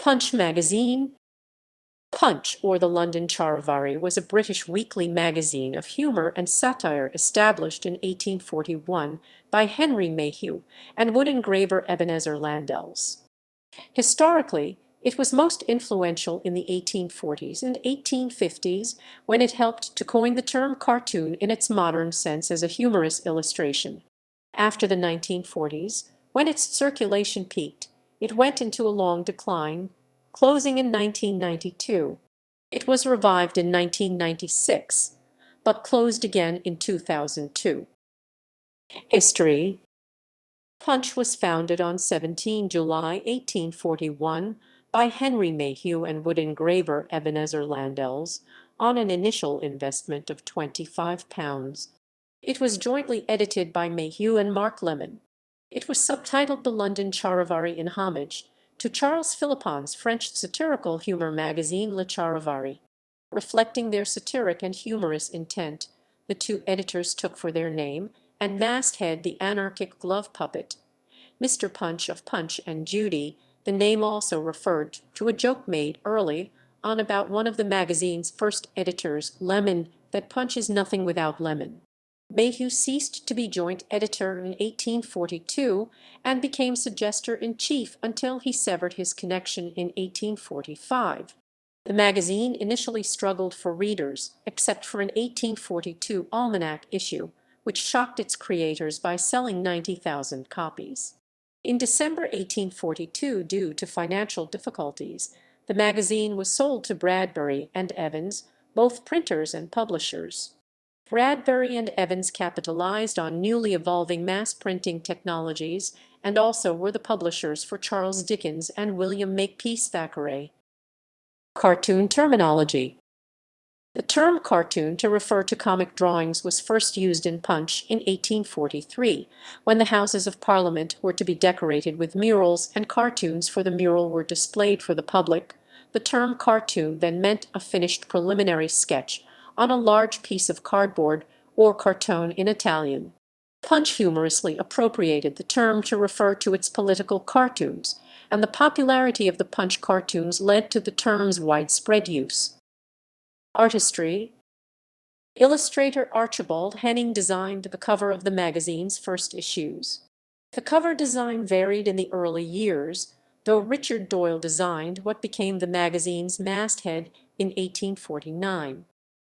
Punch magazine. Punch, or the London Charivari, was a British weekly magazine of humour and satire established in 1841 by Henry Mayhew and wood-engraver Ebenezer Landells. Historically, it was most influential in the 1840s and 1850s, when it helped to coin the term cartoon in its modern sense as a humorous illustration. After the 1940s, when its circulation peaked, it went into a long decline, closing in 1992. It was revived in 1996, but closed again in 2002. History. Punch was founded on 17 July 1841 by Henry Mayhew and wood-engraver Ebenezer Landells on an initial investment of £25. It was jointly edited by Mayhew and Mark Lemon. It was subtitled The London Charivari in homage to Charles Philippon's French satirical humour magazine Le Charivari. Reflecting their satiric and humorous intent, the two editors took for their name and masthead the anarchic glove puppet, Mr. Punch of Punch and Judy. The name also referred to a joke made early on about one of the magazine's first editors, Lemon, that punch is nothing without lemon. Mayhew ceased to be joint editor in 1842 and became suggester-in-chief until he severed his connection in 1845. The magazine initially struggled for readers, except for an 1842 almanac issue, which shocked its creators by selling 90,000 copies. In December 1842, due to financial difficulties, the magazine was sold to Bradbury and Evans, both printers and publishers. Bradbury and Evans capitalized on newly evolving mass printing technologies and also were the publishers for Charles Dickens and William Makepeace Thackeray. Cartoon terminology. The term cartoon to refer to comic drawings was first used in Punch in 1843, when the Houses of Parliament were to be decorated with murals and cartoons for the mural were displayed for the public. The term cartoon then meant a finished preliminary sketch on a large piece of cardboard, or cartone in Italian. Punch humorously appropriated the term to refer to its political cartoons, and the popularity of the Punch cartoons led to the term's widespread use. Artistry. Illustrator Archibald Henning designed the cover of the magazine's first issues. The cover design varied in the early years, though Richard Doyle designed what became the magazine's masthead in 1849.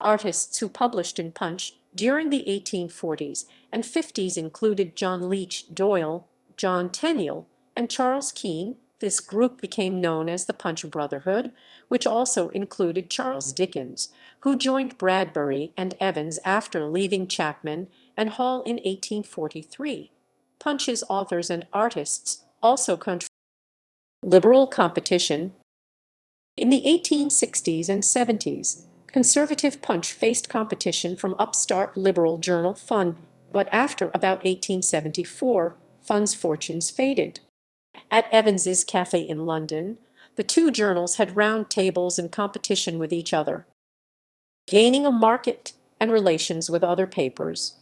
Artists who published in Punch during the 1840s and 50s included John Leach Doyle, John Tenniel, and Charles Keene. This group became known as the Punch Brotherhood, which also included Charles Dickens, who joined Bradbury and Evans after leaving Chapman and Hall in 1843. Punch's authors and artists also contributed. Liberal competition. In the 1860s and 70s, conservative Punch faced competition from upstart liberal journal Fun, but after about 1874, Fun's fortunes faded. At Evans's Cafe in London, the two journals had round tables and competition with each other, gaining a market and relations with other papers.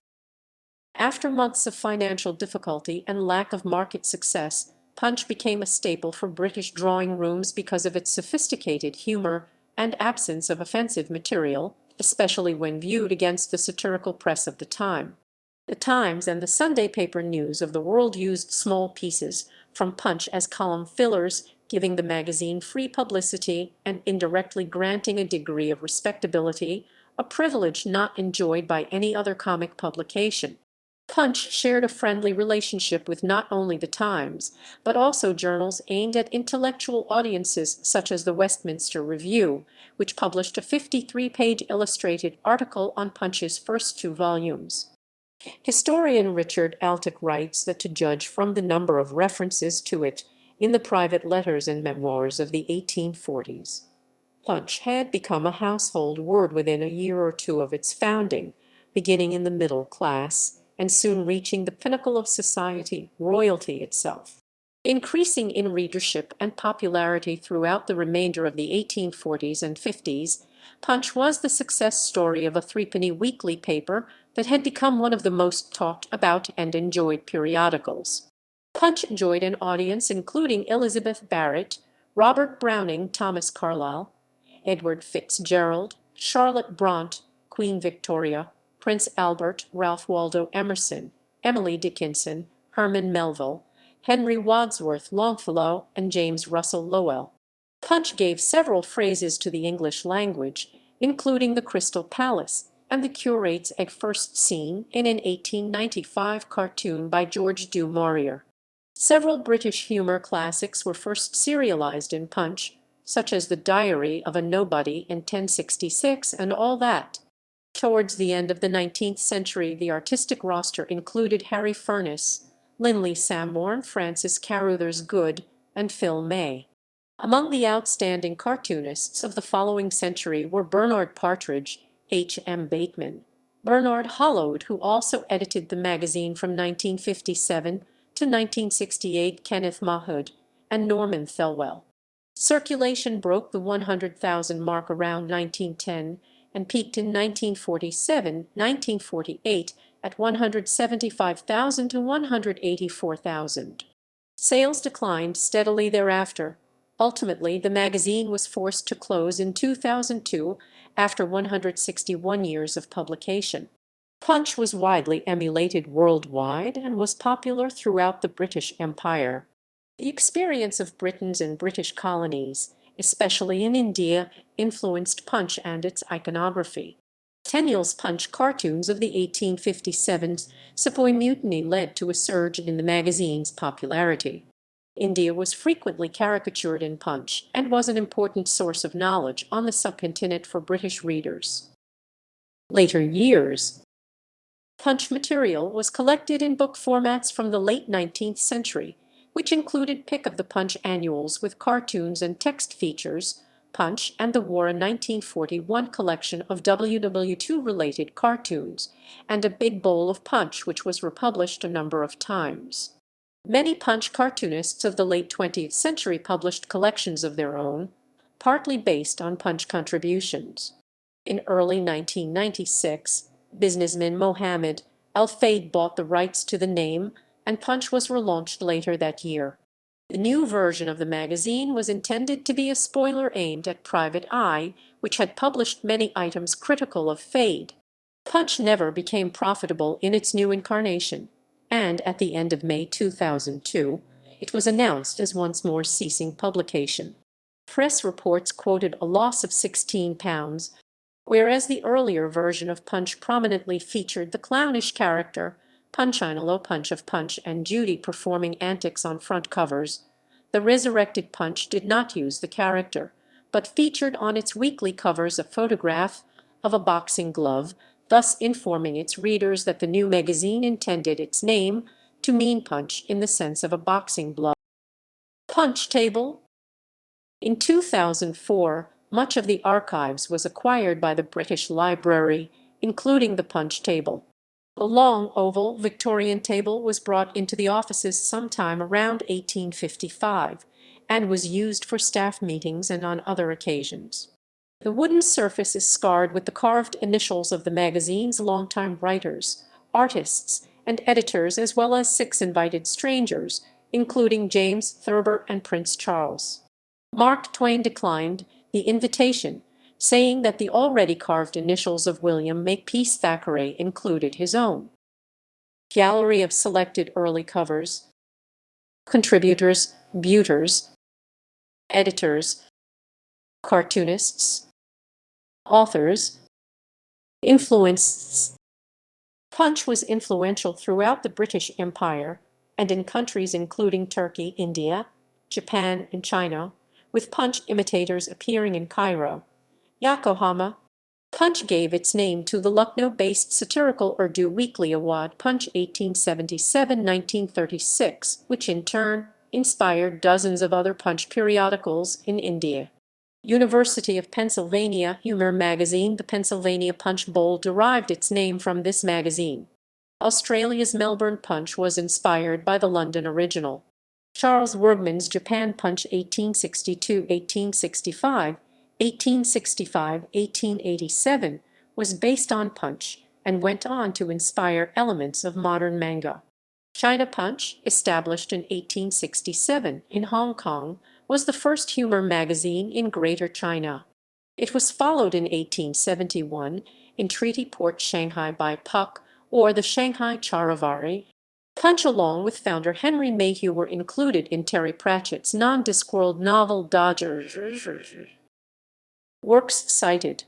After months of financial difficulty and lack of market success, Punch became a staple for British drawing rooms because of its sophisticated humour and absence of offensive material, especially when viewed against the satirical press of the time. The Times and the Sunday paper News of the World used small pieces from Punch as column fillers, giving the magazine free publicity and indirectly granting a degree of respectability, a privilege not enjoyed by any other comic publication. Punch shared a friendly relationship with not only the Times, but also journals aimed at intellectual audiences such as the Westminster Review, which published a 53-page illustrated article on Punch's first two volumes. Historian Richard Altick writes that to judge from the number of references to it in the private letters and memoirs of the 1840s, Punch had become a household word within a year or two of its founding, beginning in the middle class and soon reaching the pinnacle of society, royalty itself. Increasing in readership and popularity throughout the remainder of the 1840s and 50s, Punch was the success story of a threepenny weekly paper that had become one of the most talked about and enjoyed periodicals. Punch enjoyed an audience including Elizabeth Barrett, Robert Browning, Thomas Carlyle, Edward Fitzgerald, Charlotte Bront, Queen Victoria, Prince Albert, Ralph Waldo Emerson, Emily Dickinson, Herman Melville, Henry Wadsworth Longfellow, and James Russell Lowell. Punch gave several phrases to the English language, including the Crystal Palace and the curate's egg, first seen in an 1895 cartoon by George du Maurier. Several British humour classics were first serialized in Punch, such as The Diary of a Nobody in 1066 and All That. Towards the end of the 19th century, the artistic roster included Harry Furness, Linley Sambourne, Francis Caruthers Good, and Phil May. Among the outstanding cartoonists of the following century were Bernard Partridge, H. M. Bateman, Bernard Holload, who also edited the magazine from 1957 to 1968, Kenneth Mahood, and Norman Thelwell. Circulation broke the 100,000 mark around 1910 and peaked in 1947-1948 at 175,000 to 184,000. Sales declined steadily thereafter. Ultimately, the magazine was forced to close in 2002 after 161 years of publication. Punch was widely emulated worldwide and was popular throughout the British Empire. The experience of Britons and British colonies, especially in India, influenced Punch and its iconography. Tenniel's Punch cartoons of the 1857 Sepoy Mutiny led to a surge in the magazine's popularity. India was frequently caricatured in Punch and was an important source of knowledge on the subcontinent for British readers. Later years. Punch material was collected in book formats from the late 19th century, which included Pick of the Punch annuals with cartoons and text features, Punch and the War, a 1941 collection of WW2-related cartoons, and a Big Bowl of Punch, which was republished a number of times. Many Punch cartoonists of the late 20th century published collections of their own, partly based on Punch contributions. In early 1996, businessman Mohammed Al-Fayed bought the rights to the name, and Punch was relaunched later that year. The new version of the magazine was intended to be a spoiler aimed at Private Eye, which had published many items critical of Fade. Punch never became profitable in its new incarnation, and at the end of May 2002, it was announced as once more ceasing publication. Press reports quoted a loss of £16, whereas the earlier version of Punch prominently featured the clownish character Punchinello Punch of Punch and Judy performing antics on front covers. The resurrected Punch did not use the character, but featured on its weekly covers a photograph of a boxing glove, thus informing its readers that the new magazine intended its name to mean punch in the sense of a boxing glove. Punch table. In 2004, much of the archives was acquired by the British Library, including the Punch table. The long oval Victorian table was brought into the offices sometime around 1855 and was used for staff meetings and on other occasions. The wooden surface is scarred with the carved initials of the magazine's longtime writers, artists, and editors, as well as 6 invited strangers, including James Thurber and Prince Charles. Mark Twain declined the invitation, saying that the already carved initials of William Makepeace Thackeray included his own. Gallery of selected early covers. Contributors, buters, editors, cartoonists, authors, influences. Punch was influential throughout the British Empire and in countries including Turkey, India, Japan, and China, with Punch imitators appearing in Cairo, Yokohama. Punch gave its name to the Lucknow-based satirical Urdu weekly Awad Punch 1877-1936, which in turn inspired dozens of other Punch periodicals in India. University of Pennsylvania Humor magazine. The Pennsylvania Punch Bowl derived its name from this magazine. Australia's Melbourne Punch was inspired by the London original. Charles Workman's Japan Punch 1862-1865, 1865-1887 was based on Punch and went on to inspire elements of modern manga. China Punch, established in 1867 in Hong Kong, was the first humor magazine in Greater China. It was followed in 1871 in Treaty Port Shanghai by Puck, or the Shanghai Charivari. Punch along with founder Henry Mayhew were included in Terry Pratchett's non-Discworld novel Dodger. Works cited: